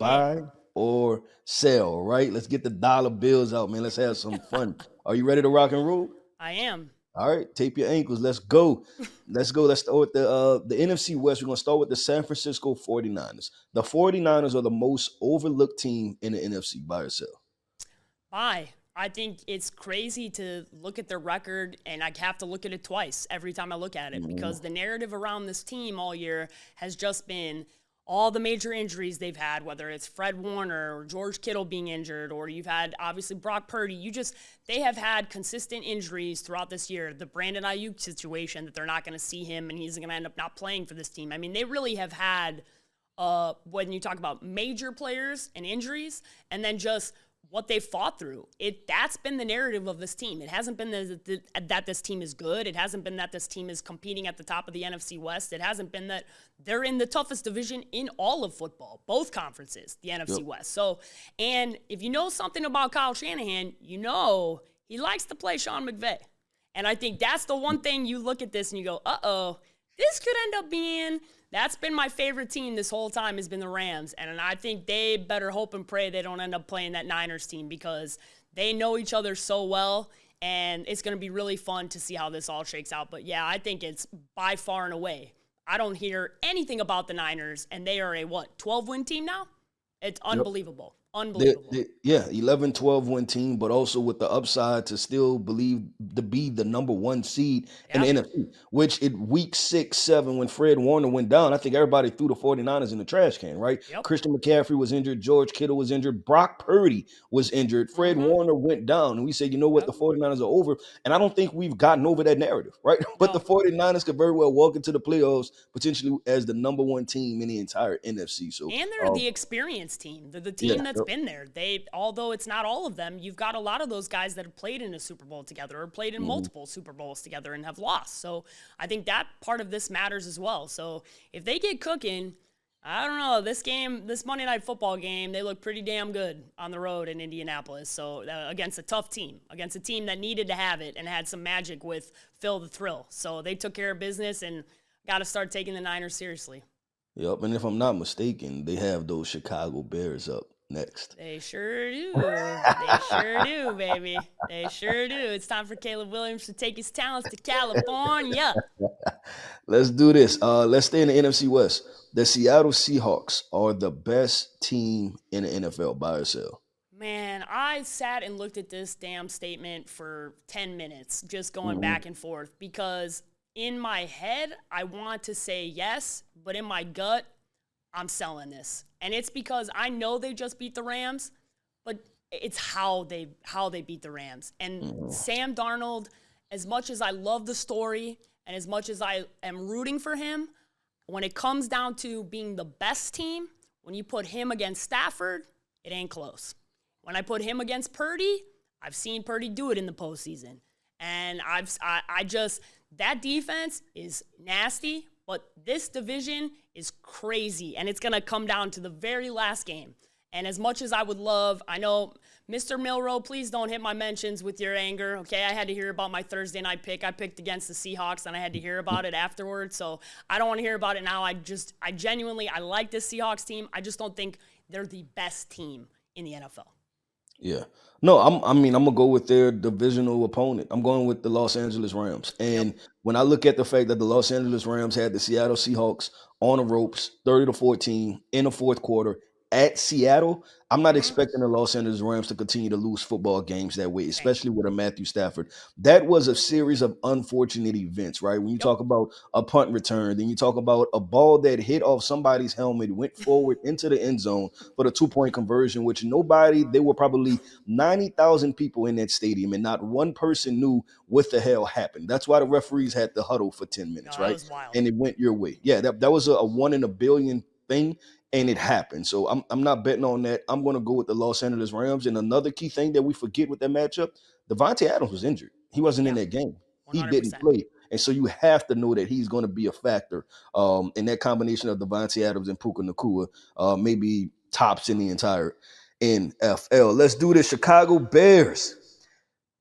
Yeah, buy or sell, right? Let's get the dollar bills out, man. Let's have some fun. Are you ready to rock and roll? I am. All right, tape your ankles. Let's go. Let's go. Let's start with the NFC West. We're going to start with the San Francisco 49ers. The 49ers are the most overlooked team in the NFC by yourself. Bye. I think it's crazy to look at their record, and I have to look at it twice every time I look at it Mhm. because the narrative around this team all year has just been all the major injuries they've had, whether it's Fred Warner or George Kittle being injured, or you've had obviously Brock Purdy. They have had consistent injuries throughout this year. The Brandon Ayuk situation that they're not going to see him and he's going to end up not playing for this team. I mean, they really have had when you talk about major players and injuries, and then just what they fought through. That's been the narrative of this team. It hasn't been that this team is good. It hasn't been that this team is competing at the top of the NFC West. It hasn't been that they're in the toughest division in all of football, both conferences, the NFC Yep. West. So, and if you know something about Kyle Shanahan, you know he likes to play Sean McVay. And I think that's the one thing you look at this and you go, uh-oh, this could end up being that's been my favorite team this whole time has been the Rams. And I think they better hope and pray they don't end up playing that Niners team because they know each other so well. And it's going to be really fun to see how this all shakes out. But yeah, I think it's by far and away. I don't hear anything about the Niners, and they are a 12-win team now? It's Yep. unbelievable. They, Unbelievable. they, yeah, 11-12 win team, but also with the upside to still believe to be the number one seed in the Yep. NFC, which in week 6, 7, when Fred Warner went down, I think everybody threw the 49ers in the trash can, right? Yep. Christian McCaffrey was injured, George Kittle was injured, Brock Purdy was injured, Fred Mm-hmm. Warner went down, and we said, you know what, Yep. the 49ers are over. And I don't think we've gotten over that narrative, right? But the No. 49ers could very well walk into the playoffs potentially as the number one team in the entire NFC. So, And they're the experienced team. They're the yeah, team that's yep. been there. Although it's not all of them, you've got a lot of those guys that have played in a Super Bowl together or played in Mhm. multiple Super Bowls together and have lost. So I think that part of this matters as well. So if they get cooking, I don't know, this Monday Night Football game, they look pretty damn good on the road in Indianapolis. So against a tough team, against a team that needed to have it and had some magic with Phil the Thrill. So they took care of business and got to start taking the Niners seriously. Yep, and if I'm not mistaken, they have those Chicago Bears up next. They sure do. They sure do, baby. They sure do. It's time for Caleb Williams to take his talents to California. Let's do this. Let's stay in the NFC West. The Seattle Seahawks are the best team in the NFL by yourself. Man, I sat and looked at this damn statement for 10 minutes, just going Mhm. back and forth, because in my head, I want to say yes, but in my gut, I'm selling this. And it's because I know they just beat the Rams, but it's how they beat the Rams. And Mhm. Sam Darnold, as much as I love the story and as much as I am rooting for him, when it comes down to being the best team, when you put him against Stafford, it ain't close. When I put him against Purdy, I've seen Purdy do it in the postseason. And I just, that defense is nasty, but this division is crazy. And it's going to come down to the very last game. And as much as I would love, I know, Mr. Milrow, please don't hit my mentions with your anger. Okay, I had to hear about my Thursday night pick. I picked against the Seahawks, and I had to hear about it afterwards. So I don't want to hear about it now. I genuinely, I like this Seahawks team. I just don't think they're the best team in the NFL. Yeah. No, I'm gonna go with their divisional opponent. I'm going with the Los Angeles Rams. Yep. And when I look at the fact that the Los Angeles Rams had the Seattle Seahawks on the ropes, 30-14 in the fourth quarter at Seattle, I'm not Mm-hmm. expecting the Los Angeles Rams to continue to lose football games that way, Same. especially with a Matthew Stafford. That was a series of unfortunate events, right? When you Yep. talk about a punt return, then you talk about a ball that hit off somebody's helmet, went forward into the end zone for the 2-point conversion, which there were probably 90,000 people in that stadium, and not one person knew what the hell happened. That's why the referees had to huddle for 10 No, minutes, that right? was wild. And it went your way. Yeah, that was a one in a billion thing, and it happened. So I'm not betting on that. I'm going to go with the Los Angeles Rams. And another key thing that we forget with that matchup, Devontae Adams was injured. He wasn't in Yeah, that game. He didn't 100%. play. And so you have to know that he's going to be a factor in that combination of Devontae Adams and Puka Nakua, maybe tops in the entire NFL. Let's do the Chicago Bears.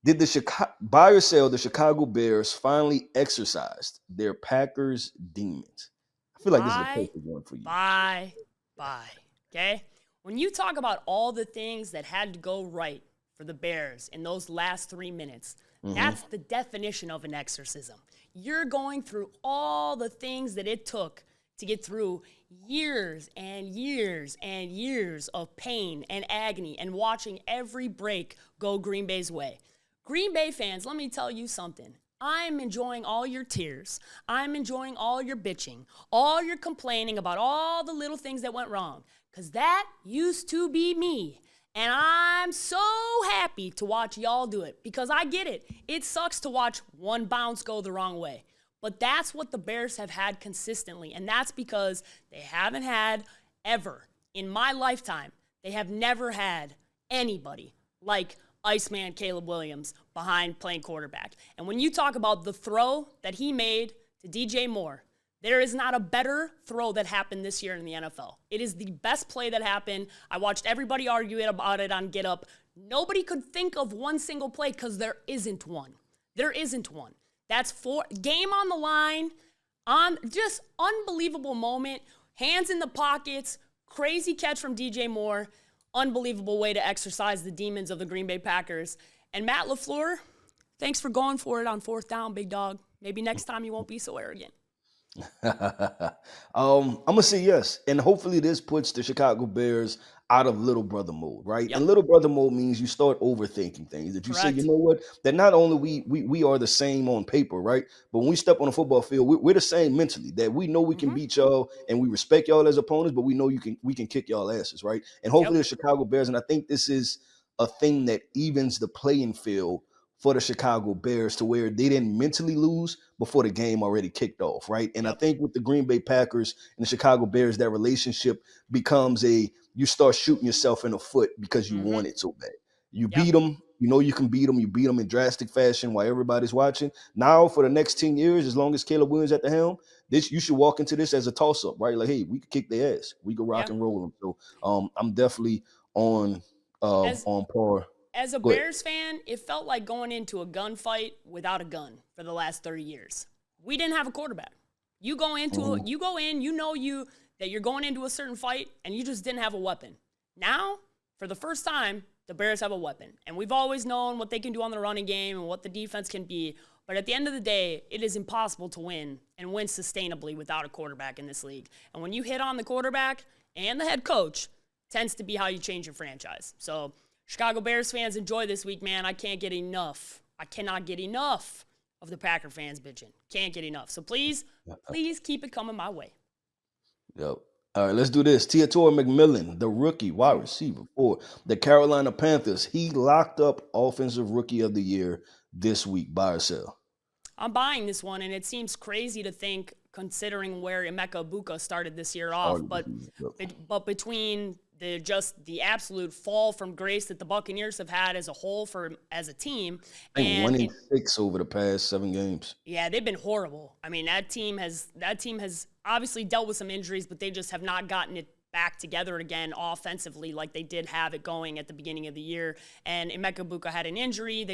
Did the Chicago buy or sell? The Chicago Bears finally exercised their Packers demons. I feel like this is a Bye, perfect one for you. bye, bye. Okay? When you talk about all the things that had to go right for the Bears in those last 3 minutes, that's the definition of an exorcism. You're going through all the things that it took to get through years and years and years of pain and agony and watching every break go Green Bay's way. Green Bay fans, let me tell you something. I'm enjoying all your tears. I'm enjoying all your bitching, all your complaining about all the little things that went wrong, because that used to be me. And I'm so happy to watch y'all do it, because I get it. It sucks to watch one bounce go the wrong way. But that's what the Bears have had consistently, and that's because they haven't had ever, in my lifetime, they have never had anybody like Iceman Caleb Williams behind playing quarterback. And when you talk about the throw that he made to DJ Moore, there is not a better throw that happened this year in the NFL. It is the best play that happened. I watched everybody argue about it on Get Up. Nobody could think of one single play because there isn't one. There isn't one. That's game on the line, on just unbelievable moment, hands in the pockets, crazy catch from DJ Moore, unbelievable way to exercise the demons of the Green Bay Packers. And Matt LaFleur, thanks for going for it on 4th down, big dog. Maybe next time you won't be so arrogant. I'm gonna say yes, and hopefully this puts the Chicago Bears out of little brother mode, right? Yep. And little brother mode means you start overthinking things. That you say, you know what? That not only we are the same on paper, right? But when we step on the football field, we're the same mentally. That we know we can beat y'all, and we respect y'all as opponents, but we know we can kick y'all asses, right? And hopefully the Chicago Bears, and I think this is a thing that evens the playing field for the Chicago Bears to where they didn't mentally lose before the game already kicked off, right? And I think with the Green Bay Packers and the Chicago Bears, that relationship becomes you start shooting yourself in the foot because you want it so bad. You beat them, you know you can beat them, you beat them in drastic fashion while everybody's watching. Now for the next 10 years, as long as Caleb Williams at the helm, you should walk into this as a toss-up, right? Like, hey, we could kick their ass. We could rock and roll them. So I'm definitely on par. As a Bears fan, it felt like going into a gunfight without a gun for the last 30 years. We didn't have a quarterback. You go in, that you're going into a certain fight, and you just didn't have a weapon. Now, for the first time, the Bears have a weapon. And we've always known what they can do on the running game and what the defense can be. But at the end of the day, it is impossible to win and win sustainably without a quarterback in this league. And when you hit on the quarterback and the head coach, tends to be how you change your franchise. So Chicago Bears fans, enjoy this week, man. I can't get enough. I cannot get enough of the Packer fans bitching. Can't get enough. So please keep it coming my way. Yep. All right, let's do this. Tetairoa McMillan, the rookie wide receiver for the Carolina Panthers. He locked up Offensive Rookie of the Year this week. Buy or sell? I'm buying this one, and it seems crazy to think, considering where Emeka Egbuka started this year off. But between the absolute fall from grace that the Buccaneers have had as a whole as a team, and 1-6 over the past 7 games. Yeah, they've been horrible. I mean, that team has obviously dealt with some injuries, but they just have not gotten it back together again offensively like they did have it going at the beginning of the year. And Emeka Egbuka had an injury.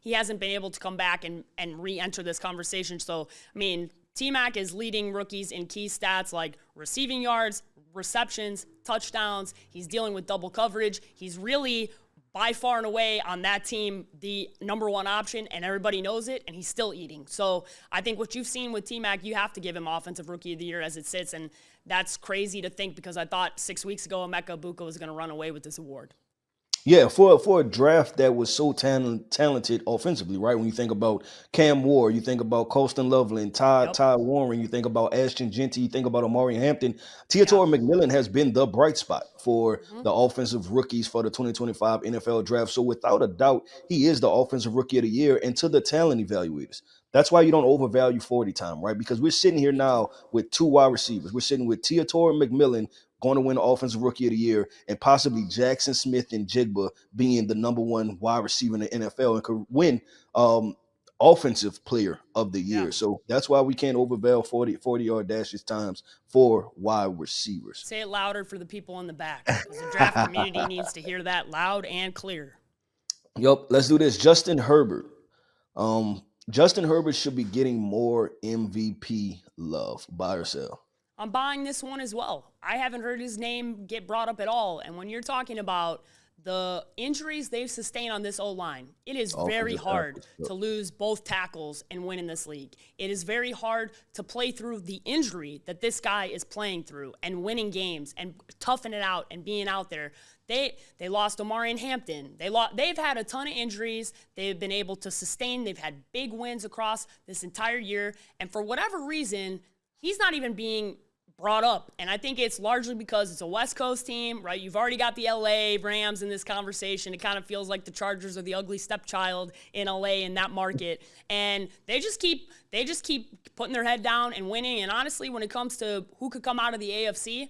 He hasn't been able to come back and re-enter this conversation. So, I mean, T-Mac is leading rookies in key stats like receiving yards, receptions, touchdowns. He's dealing with double coverage. He's really, by far and away, on that team, the number one option, and everybody knows it, and he's still eating. So I think what you've seen with T-Mac, you have to give him Offensive Rookie of the Year as it sits, and that's crazy to think because I thought 6 weeks ago Emeka Egbuka was going to run away with this award. Yeah, for a draft that was so talented offensively, right? When you think about Cam Ward, you think about Colston Loveland, Ty Warren, you think about Ashton Genty, you think about Amari Hampton. Tetairoa McMillan has been the bright spot for the offensive rookies for the 2025 NFL draft. So without a doubt, he is the Offensive Rookie of the Year. And to the talent evaluators, that's why you don't overvalue 40 time, right? Because we're sitting here now with 2 wide receivers. We're sitting with Tetairoa McMillan going to win the Offensive Rookie of the Year, and possibly Jackson Smith and Jigba being the number 1 wide receiver in the NFL and could win Offensive Player of the Year. So that's why we can't overvalue 40-yard dashes times for wide receivers. Say it louder for the people in the back, because the draft community needs to hear that loud and clear. Yep, let's do this. Justin Herbert. Justin Herbert should be getting more MVP love. Buy or sell? I'm buying this one as well. I haven't heard his name get brought up at all. And when you're talking about the injuries they've sustained on this O-line, it is very hard to lose both tackles and win in this league. It is very hard to play through the injury that this guy is playing through and winning games and toughing it out and being out there. They lost Omarion Hampton. They've had a ton of injuries. They've been able to sustain. They've had big wins across this entire year. And for whatever reason, he's not even being brought up. And I think it's largely because it's a West Coast team, right? You've already got the LA Rams in this conversation. It kind of feels like the Chargers are the ugly stepchild in LA in that market. And they just keep putting their head down and winning. And honestly, when it comes to who could come out of the AFC,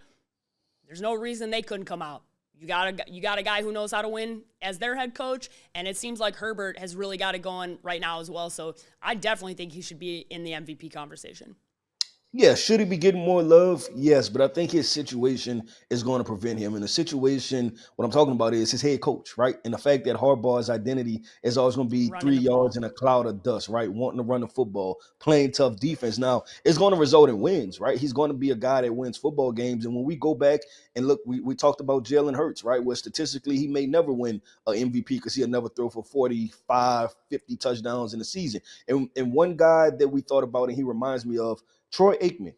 there's no reason they couldn't come out. You got a guy who knows how to win as their head coach, and it seems like Herbert has really got it going right now as well. So I definitely think he should be in the MVP conversation. Yeah, should he be getting more love? Yes, but I think his situation is going to prevent him. And the situation, what I'm talking about is his head coach, right? And the fact that Harbaugh's identity is always going to be Running 3 the ball. yards in a cloud of dust, right? Wanting to run the football, playing tough defense. Now, it's going to result in wins, right? He's going to be a guy that wins football games. And when we go back and look, we talked about Jalen Hurts, right? Where statistically he may never win an MVP because he'll never throw for 45, 50 touchdowns in a season. And one guy that we thought about, and he reminds me of, Troy Aikman.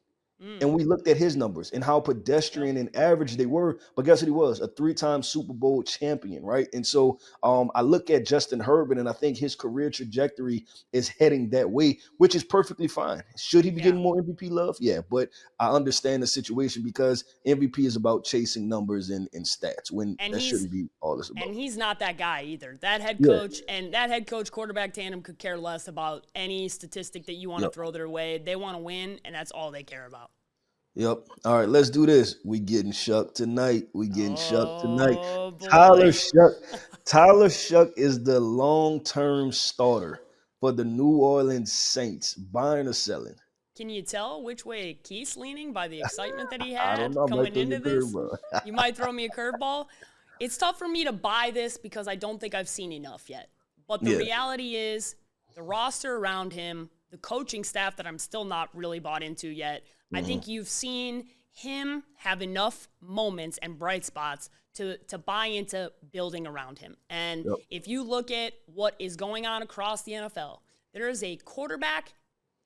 And we looked at his numbers and how pedestrian and average they were. But guess what he was? A 3-time Super Bowl champion, right? And so I look at Justin Herbert, and I think his career trajectory is heading that way, which is perfectly fine. Should he be getting more MVP love? Yeah, but I understand the situation because MVP is about chasing numbers and stats when that shouldn't be all this about. And he's not that guy either. That head coach and that head coach quarterback tandem could care less about any statistic that you want to throw their way. They want to win, and that's all they care about. Yep. All right, let's do this. We getting shucked tonight. Boy. Tyler Shuck is the long-term starter for the New Orleans Saints. Buying or selling? Can you tell which way Keith's leaning by the excitement that he I had don't know. coming into this? You might throw me a curveball. It's tough for me to buy this because I don't think I've seen enough yet. But the reality is the roster around him, the coaching staff that I'm still not really bought into yet, I think you've seen him have enough moments and bright spots to buy into building around him. And if you look at what is going on across the NFL, there is a quarterback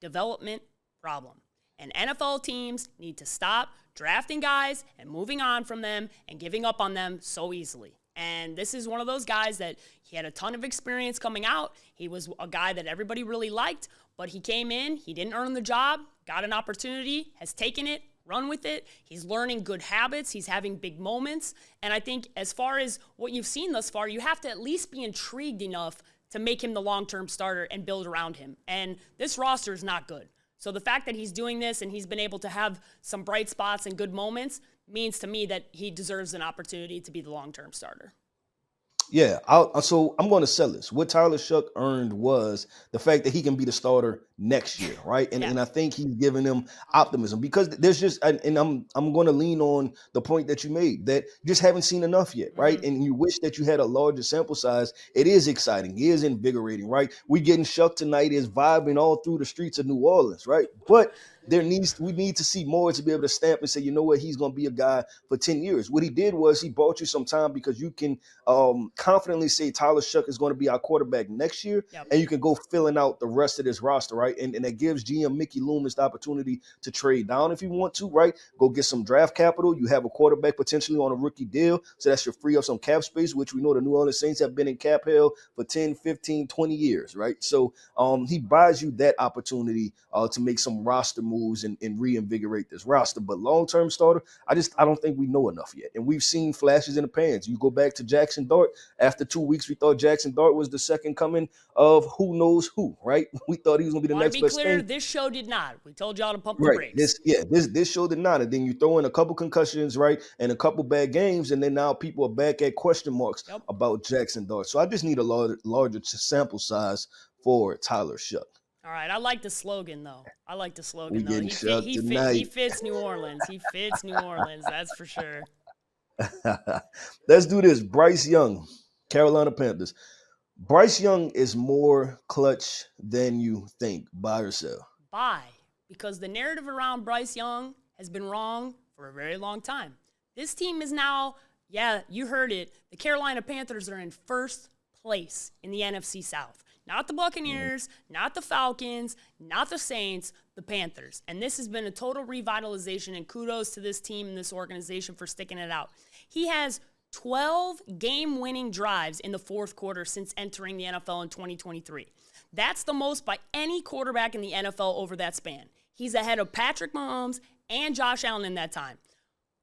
development problem. And NFL teams need to stop drafting guys and moving on from them and giving up on them so easily. And this is one of those guys that he had a ton of experience coming out. He was a guy that everybody really liked, but he came in, he didn't earn the job, got an opportunity, has taken it, run with it. He's learning good habits. He's having big moments. And I think as far as what you've seen thus far, you have to at least be intrigued enough to make him the long-term starter and build around him. And this roster is not good. So the fact that he's doing this and he's been able to have some bright spots and good moments means to me that he deserves an opportunity to be the long-term starter. Yeah, so I'm going to sell this. What Tyler Shuck earned was the fact that he can be the starter next year, right? And I think he's giving them optimism because there's just, and I'm going to lean on the point that you made that you just haven't seen enough yet, right? And you wish that you had a larger sample size. It is exciting. It is invigorating, right? We getting Shuck tonight is vibing all through the streets of New Orleans, right? But we need to see more to be able to stamp and say, you know what, he's going to be a guy for 10 years. What he did was he bought you some time because you can confidently say Tyler Shuck is going to be our quarterback next year, and you can go filling out the rest of this roster, right? And that gives GM Mickey Loomis the opportunity to trade down if you want to, right? Go get some draft capital. You have a quarterback potentially on a rookie deal, so that should free up some cap space, which we know the New Orleans Saints have been in cap hell for 10, 15, 20 years, right? So he buys you that opportunity to make some roster moves and reinvigorate this roster. But long-term starter, I don't think we know enough yet. And we've seen flashes in the pans. You go back to Jackson Dart. After 2 weeks, we thought Jackson Dart was the second coming of who knows who, right? We thought he was going to be the next best thing. To be clear, this show did not. We told y'all to pump the brakes. This show did not. And then you throw in a couple concussions, right? And a couple bad games. And then now people are back at question marks about Jackson Dart. So I just need a larger sample size for Tyler Shuck. All right, I like the slogan, though. He fits New Orleans. He fits New Orleans, that's for sure. Let's do this. Bryce Young, Carolina Panthers. Bryce Young is more clutch than you think. Buy or sell? Buy, because the narrative around Bryce Young has been wrong for a very long time. This team is now, yeah, you heard it, the Carolina Panthers are in first place in the NFC South. Not the Buccaneers, not the Falcons, not the Saints, the Panthers. And this has been a total revitalization, and kudos to this team and this organization for sticking it out. He has 12 game-winning drives in the fourth quarter since entering the NFL in 2023. That's the most by any quarterback in the NFL over that span. He's ahead of Patrick Mahomes and Josh Allen in that time.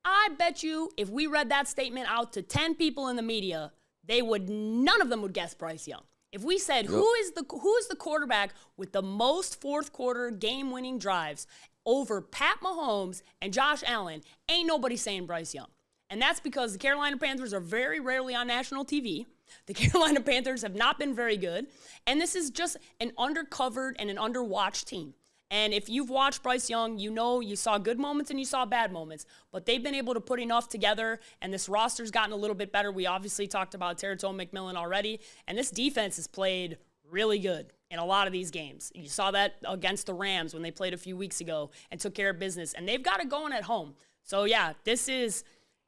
I bet you if we read that statement out to 10 people in the media, none of them would guess Bryce Young. If we said, who is the quarterback with the most fourth quarter game-winning drives over Pat Mahomes and Josh Allen, ain't nobody saying Bryce Young. And that's because the Carolina Panthers are very rarely on national TV. The Carolina Panthers have not been very good. And this is just an undercovered and an underwatched team. And if you've watched Bryce Young, you know you saw good moments and you saw bad moments. But they've been able to put enough together, and this roster's gotten a little bit better. We obviously talked about Tetairoa McMillan already, and this defense has played really good in a lot of these games. You saw that against the Rams when they played a few weeks ago and took care of business, and they've got it going at home. So, yeah,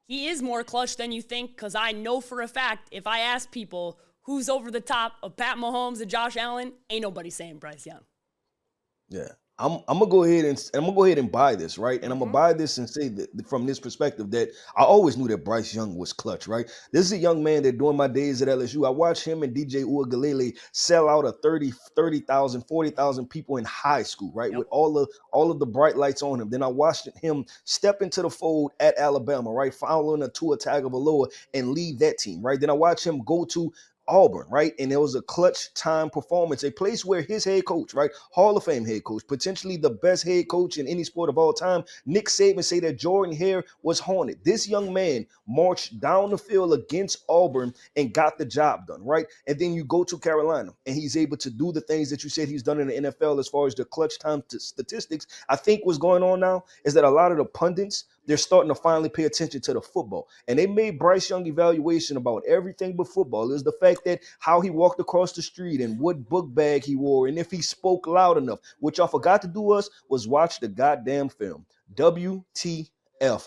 he is more clutch than you think, because I know for a fact if I ask people who's over the top of Pat Mahomes and Josh Allen, ain't nobody saying Bryce Young. Yeah. I'm gonna go ahead and buy this, right? And I'm gonna buy this and say that from this perspective that I always knew that Bryce Young was clutch, right? This is a young man that during my days at LSU, I watched him and DJ Uiagalelei sell out of 30,000, 40,000 people in high school, right? Yep. With all of the bright lights on him. Then I watched him step into the fold at Alabama, right? Following a Tua Tagovailoa and lead that team, right? Then I watched him go to Auburn, right? And it was a clutch time performance, a place where his head coach, right? Hall of Fame head coach, potentially the best head coach in any sport of all time, Nick Saban, say that Jordan Hare was haunted. This young man marched down the field against Auburn and got the job done, right? And then you go to Carolina and he's able to do the things that you said he's done in the NFL as far as the clutch time statistics. I think what's going on now is that a lot of the pundits, they're starting to finally pay attention to the football. And they made Bryce Young evaluation about everything but football. It was the fact that how he walked across the street and what book bag he wore and if he spoke loud enough. What y'all forgot to do was watch the goddamn film. WTF.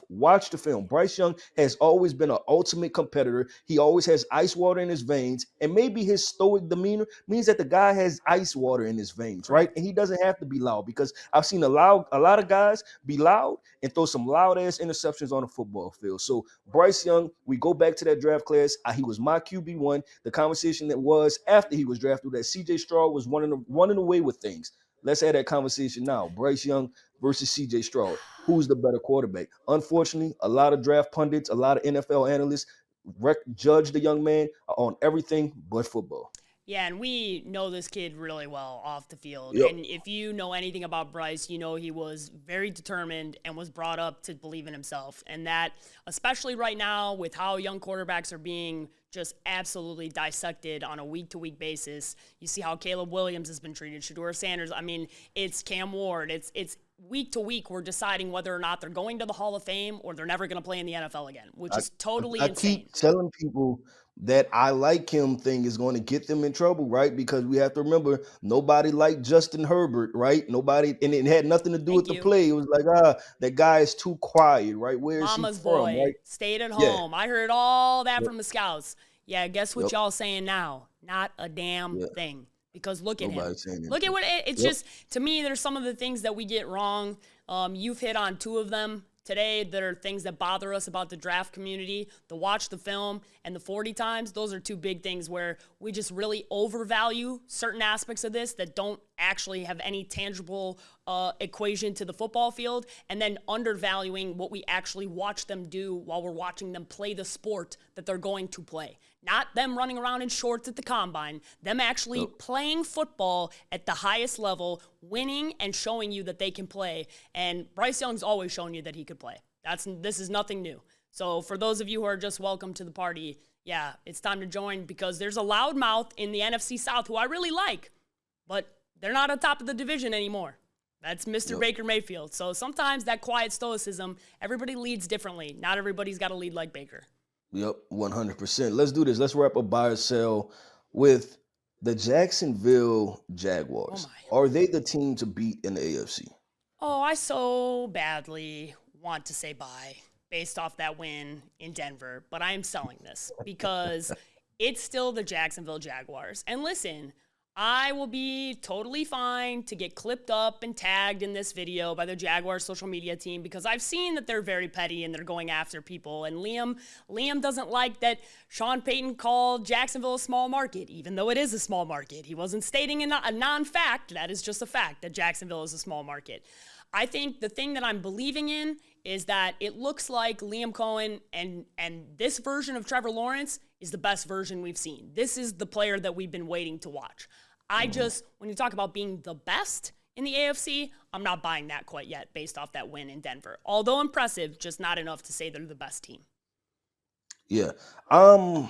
Watch the film. Bryce Young has always been an ultimate competitor. He always has ice water in his veins. And maybe his stoic demeanor means that the guy has ice water in his veins, right? And he doesn't have to be loud, because I've seen a lot of guys be loud and throw some loud ass interceptions on the football field. So Bryce Young, we go back to that draft class. He was my QB1. The conversation that was after he was drafted that CJ Stroud was running away with things. Let's have that conversation now. Bryce Young versus CJ Stroud. Who's the better quarterback? Unfortunately, a lot of draft pundits, a lot of NFL analysts judge the young man on everything but football. Yeah, and we know this kid really well off the field. Yep. And if you know anything about Bryce, you know he was very determined and was brought up to believe in himself. And that, especially right now with how young quarterbacks are being just absolutely dissected on a week-to-week basis, you see how Caleb Williams has been treated, Shedeur Sanders. I mean, it's Cam Ward. It's week to week we're deciding whether or not they're going to the Hall of Fame or they're never going to play in the NFL again, which is totally insane. I keep telling people that I like him thing is going to get them in trouble, right? Because we have to remember, nobody liked Justin Herbert, right? Nobody, and it had nothing to do with the play. It was like, that guy is too quiet, right? Where is Mama's he from, boy, right? stayed at home. I heard all that Yep. from the scouts. Yeah, guess what y'all saying now? Not a damn thing. Because look at him. Look at what it's just, to me, there's some of the things that we get wrong. You've hit on two of them today that are things that bother us about the draft community. The watch the film and the 40 times, those are two big things where we just really overvalue certain aspects of this that don't actually have any tangible equation to the football field, and then undervaluing what we actually watch them do while we're watching them play the sport that they're going to play. Not them running around in shorts at the combine, them actually playing football at the highest level, winning and showing you that they can play. And Bryce Young's always shown you that he could play. This is nothing new. So for those of you who are just welcome to the party, yeah, it's time to join, because there's a loudmouth in the NFC South who I really like, but they're not on top of the division anymore. That's Mr. Baker Mayfield. So sometimes that quiet stoicism, everybody leads differently. Not everybody's got to lead like Baker. Yep, 100%. Let's do this. Let's wrap up buy or sell with the Jacksonville Jaguars. Are they the team to beat in the AFC? Oh, I so badly want to say bye based off that win in Denver, but I am selling this because it's still the Jacksonville Jaguars. And listen, I will be totally fine to get clipped up and tagged in this video by the Jaguars social media team because I've seen that they're very petty and they're going after people. And Liam doesn't like that Sean Payton called Jacksonville a small market, even though it is a small market. He wasn't stating a non-fact. That is just a fact that Jacksonville is a small market. I think the thing that I'm believing in is that it looks like Liam Cohen and this version of Trevor Lawrence is the best version we've seen. This is the player that we've been waiting to watch. When you talk about being the best in the AFC, I'm not buying that quite yet based off that win in Denver. Although impressive, just not enough to say they're the best team. Yeah. I'm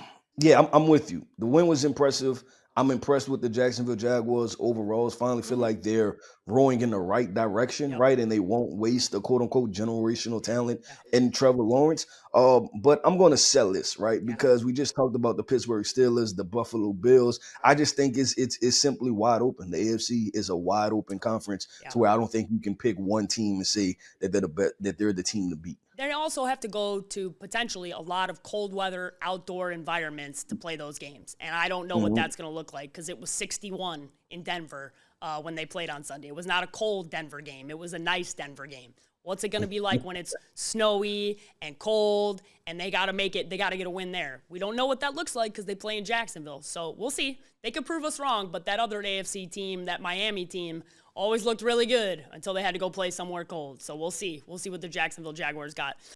with you. The win was impressive. I'm impressed with the Jacksonville Jaguars overall. Finally feel like they're rowing in the right direction, right? And they won't waste the quote-unquote generational talent in Trevor Lawrence. But I'm going to sell this, right? Because we just talked about the Pittsburgh Steelers, the Buffalo Bills. I just think it's simply wide open. The AFC is a wide open conference to where I don't think you can pick one team and say that they're the team to beat. They also have to go to potentially a lot of cold weather outdoor environments to play those games. And I don't know what that's going to look like because it was 61 in Denver when they played on Sunday. It was not a cold Denver game. It was a nice Denver game. What's it going to be like when it's snowy and cold and they got to get a win there? We don't know what that looks like because they play in Jacksonville. So we'll see. They could prove us wrong, but that other AFC team, that Miami team, always looked really good until they had to go play somewhere cold. So we'll see. We'll see what the Jacksonville Jaguars got.